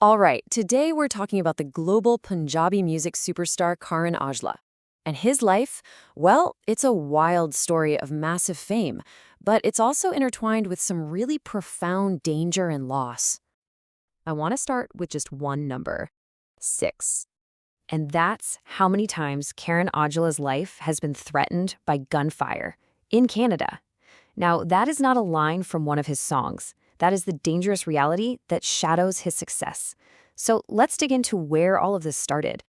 All right, today we're talking about the global Punjabi music superstar Karan Aujla. And his life, well, it's a wild story of massive fame, but it's also intertwined with some really profound danger and loss. I want to start with just one number, 6. And that's how many times Karan Aujla's life has been threatened by gunfire in Canada. Now, that is not a line from one of his songs. That is the dangerous reality that shadows his success. So let's dig into where all of this started.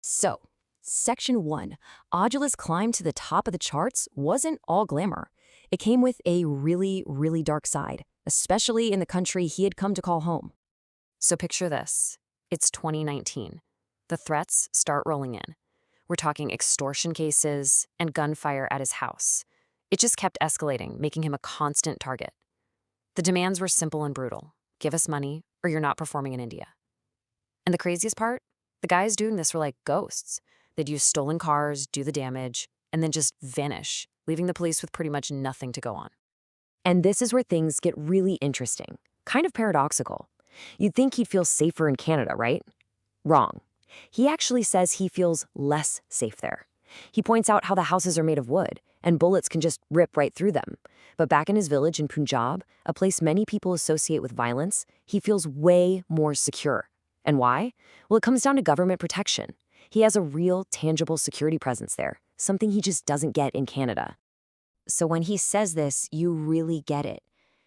So, Section 1, Aujla's climb to the top of the charts wasn't all glamour. It came with a really, really dark side, especially in the country he had come to call home. So picture this. It's 2019. The threats start rolling in. We're talking extortion cases and gunfire at his house. It just kept escalating, making him a constant target. The demands were simple and brutal. Give us money, or you're not performing in India. And the craziest part? The guys doing this were like ghosts. They'd use stolen cars, do the damage, and then just vanish, leaving the police with pretty much nothing to go on. And this is where things get really interesting, kind of paradoxical. You'd think he'd feel safer in Canada, right? Wrong. He actually says he feels less safe there. He points out how the houses are made of wood, and bullets can just rip right through them. But back in his village in Punjab, a place many people associate with violence, he feels way more secure. And why? Well, it comes down to government protection. He has a real, tangible security presence there, something he just doesn't get in Canada. So when he says this, you really get it.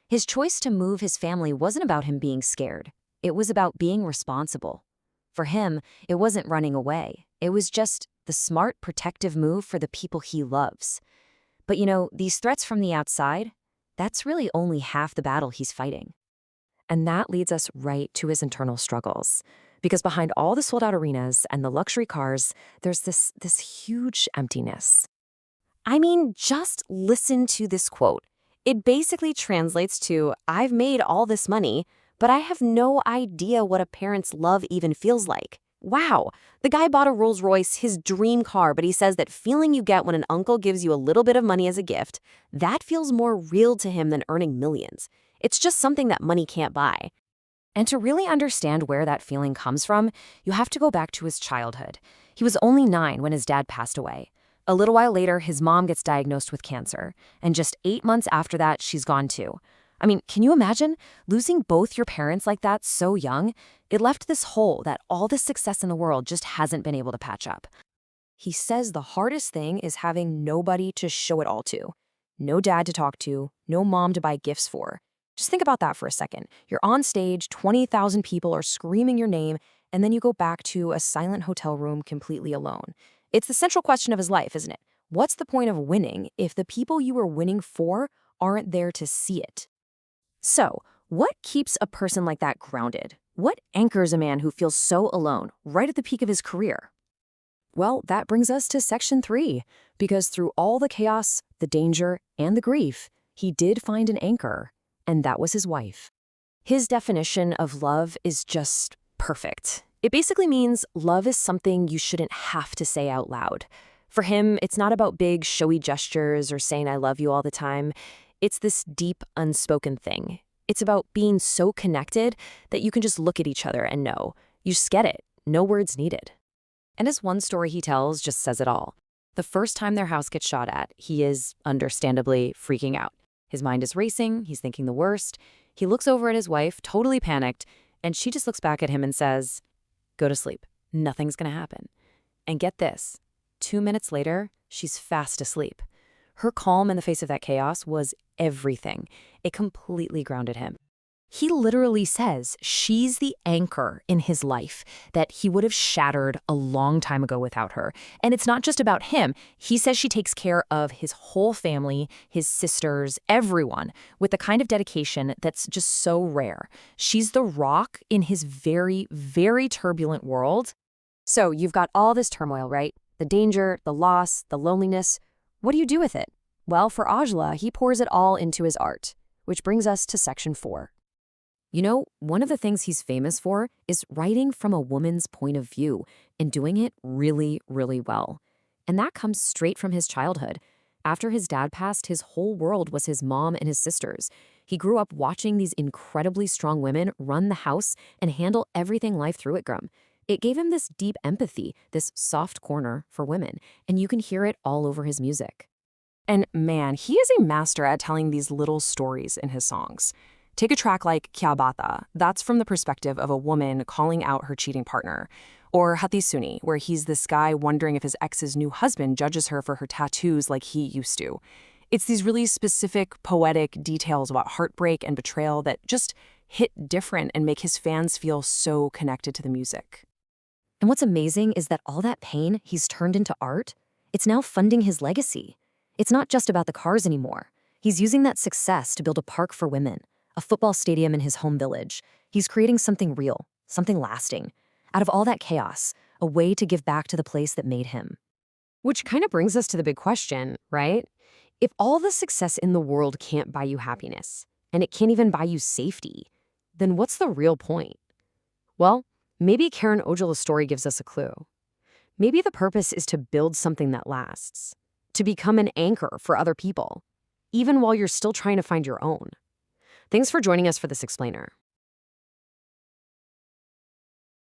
His choice to move his family wasn't about him being scared. It was about being responsible. For him, it wasn't running away. It was just the smart, protective move for the people he loves. But these threats from the outside, that's really only half the battle he's fighting. And that leads us right to his internal struggles. Because behind all the sold-out arenas and the luxury cars, there's this huge emptiness. I mean, just listen to this quote. It basically translates to, I've made all this money, but I have no idea what a parent's love even feels like. Wow, the guy bought a Rolls Royce, his dream car, but he says that feeling you get when an uncle gives you a little bit of money as a gift, that feels more real to him than earning millions. It's just something that money can't buy. And to really understand where that feeling comes from, you have to go back to his childhood. He was only 9 when his dad passed away. A little while later, his mom gets diagnosed with cancer, and just 8 months after that, she's gone too. I mean, can you imagine losing both your parents like that so young? It left this hole that all the success in the world just hasn't been able to patch up. He says the hardest thing is having nobody to show it all to. No dad to talk to, no mom to buy gifts for. Just think about that for a second. You're on stage, 20,000 people are screaming your name, and then you go back to a silent hotel room completely alone. It's the central question of his life, isn't it? What's the point of winning if the people you were winning for aren't there to see it? So, what keeps a person like that grounded? What anchors a man who feels so alone, right at the peak of his career? Well, that brings us to Section 3, because through all the chaos, the danger, and the grief, he did find an anchor, and that was his wife. His definition of love is just perfect. It basically means love is something you shouldn't have to say out loud. For him, it's not about big, showy gestures or saying I love you all the time. It's this deep, unspoken thing. It's about being so connected that you can just look at each other and know. You just get it. No words needed. And as one story he tells just says it all. The first time their house gets shot at, he is, understandably, freaking out. His mind is racing. He's thinking the worst. He looks over at his wife, totally panicked, and she just looks back at him and says, "Go to sleep. Nothing's going to happen." And get this. 2 minutes later, she's fast asleep. Her calm in the face of that chaos was everything. It completely grounded him. He literally says she's the anchor in his life that he would have shattered a long time ago without her. And it's not just about him. He says she takes care of his whole family, his sisters, everyone, with the kind of dedication that's just so rare. She's the rock in his very, very turbulent world. So you've got all this turmoil, right? The danger, the loss, the loneliness. What do you do with it? Well, for Aujla, he pours it all into his art, which brings us to Section 4. One of the things he's famous for is writing from a woman's point of view and doing it really, really well. And that comes straight from his childhood. After his dad passed, his whole world was his mom and his sisters. He grew up watching these incredibly strong women run the house and handle everything life threw at him. It gave him this deep empathy, this soft corner for women, and you can hear it all over his music. And man, he is a master at telling these little stories in his songs. Take a track like Kya Bata, that's from the perspective of a woman calling out her cheating partner. Or Hati Suni, where he's this guy wondering if his ex's new husband judges her for her tattoos like he used to. It's these really specific, poetic details about heartbreak and betrayal that just hit different and make his fans feel so connected to the music. And what's amazing is that all that pain he's turned into art, it's now funding his legacy. It's not just about the cars anymore. He's using that success to build a park for women, a football stadium in his home village. He's creating something real, something lasting. Out of all that chaos, a way to give back to the place that made him. Which kind of brings us to the big question, right? If all the success in the world can't buy you happiness, and it can't even buy you safety, then what's the real point? Well, maybe Karan Aujla's story gives us a clue. Maybe the purpose is to build something that lasts, to become an anchor for other people, even while you're still trying to find your own. Thanks for joining us for this explainer.